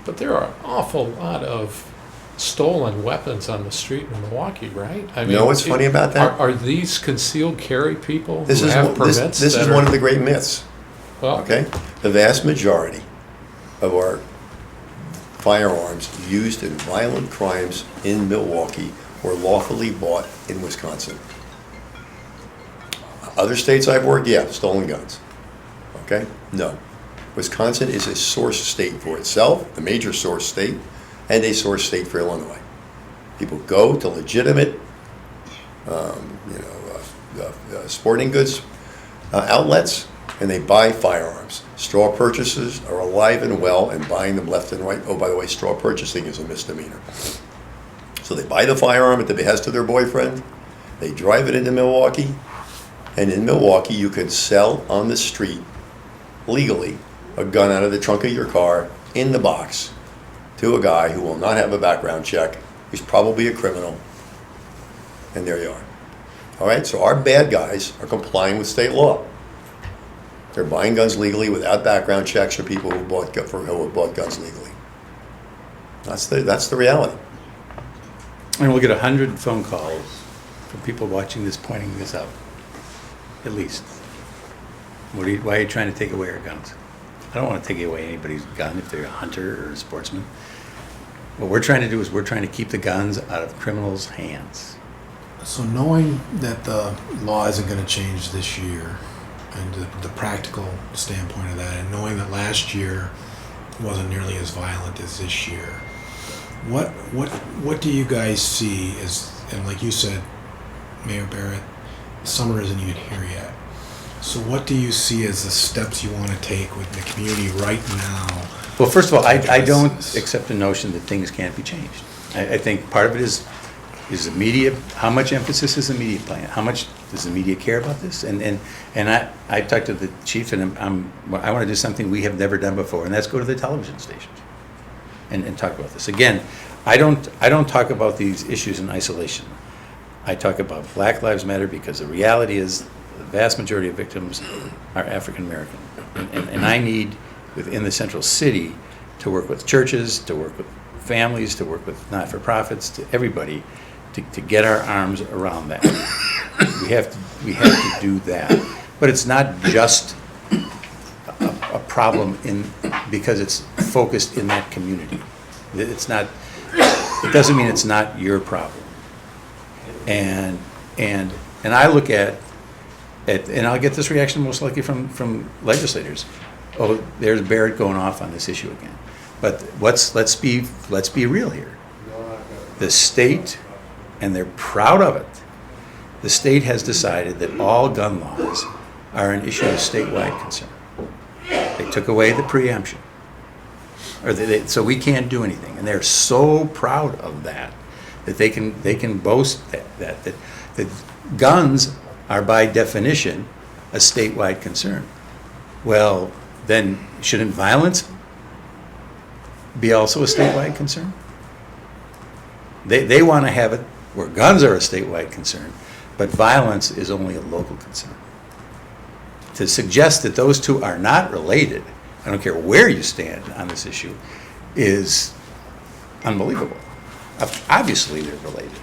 But there are an awful lot of stolen weapons on the street in Milwaukee, right? I mean, You know what's funny about that? Are these concealed carry people This who is have permits? this is one of the great myths. Well, Okay, the vast majority of our firearms used in violent crimes in Milwaukee were lawfully bought in Wisconsin. Other states I've worked, yeah, stolen guns. Okay, no. Wisconsin is a source state for itself, the major source state, and a source state for Illinois. People go to legitimate, sporting goods outlets, and they buy firearms. Straw purchases are alive and well and buying them left and right. Oh, by the way, straw purchasing is a misdemeanor. So they buy the firearm at the behest of their boyfriend. They drive it into Milwaukee. And in Milwaukee, you can sell on the street legally a gun out of the trunk of your car in the box to a guy who will not have a background check, who's probably a criminal. And there you are. All right, so our bad guys are complying with state law. They're buying guns legally without background checks for people who have bought guns legally. That's the reality. And we'll get 100 phone calls from people watching this pointing this out, at least. Why are you trying to take away our guns? I don't want to take away anybody's gun if they're a hunter or a sportsman. What we're trying to do is we're trying to keep the guns out of criminals' hands. So knowing that the law isn't going to change this year, and the practical standpoint of that, and knowing that last year wasn't nearly as violent as this year, what do you guys see as, and like you said, Mayor Barrett, summer isn't even here yet. So what do you see as the steps you want to take with the community right now? Well, first of all, I don't accept the notion that things can't be changed. I think part of it is the media. How much emphasis is the media playing? How much does the media care about this? And I talked to the chief, and I want to do something we have never done before, and that's go to the television stations and talk about this. Again, I don't talk about these issues in isolation. I talk about Black Lives Matter because the reality is the vast majority of victims are African American, and I need within the central city to work with churches, to work with families, to work with not-for-profits, to everybody, to get our arms around that. We have to do that, but it's not just a problem because it's focused in that community. It's not. It doesn't mean it's not your problem. And I look at and I'll get this reaction most likely from legislators. Oh, there's Barrett going off on this issue again. But let's be real here. The state, and they're proud of it, the state has decided that all gun laws are an issue of statewide concern. They took away the preemption, so we can't do anything, and they're so proud of that they can boast that guns are by definition a statewide concern. Well, then shouldn't violence be also a statewide concern? They want to have it where guns are a statewide concern, but violence is only a local concern. To suggest that those two are not related, I don't care where you stand on this issue, is unbelievable. Obviously they're related.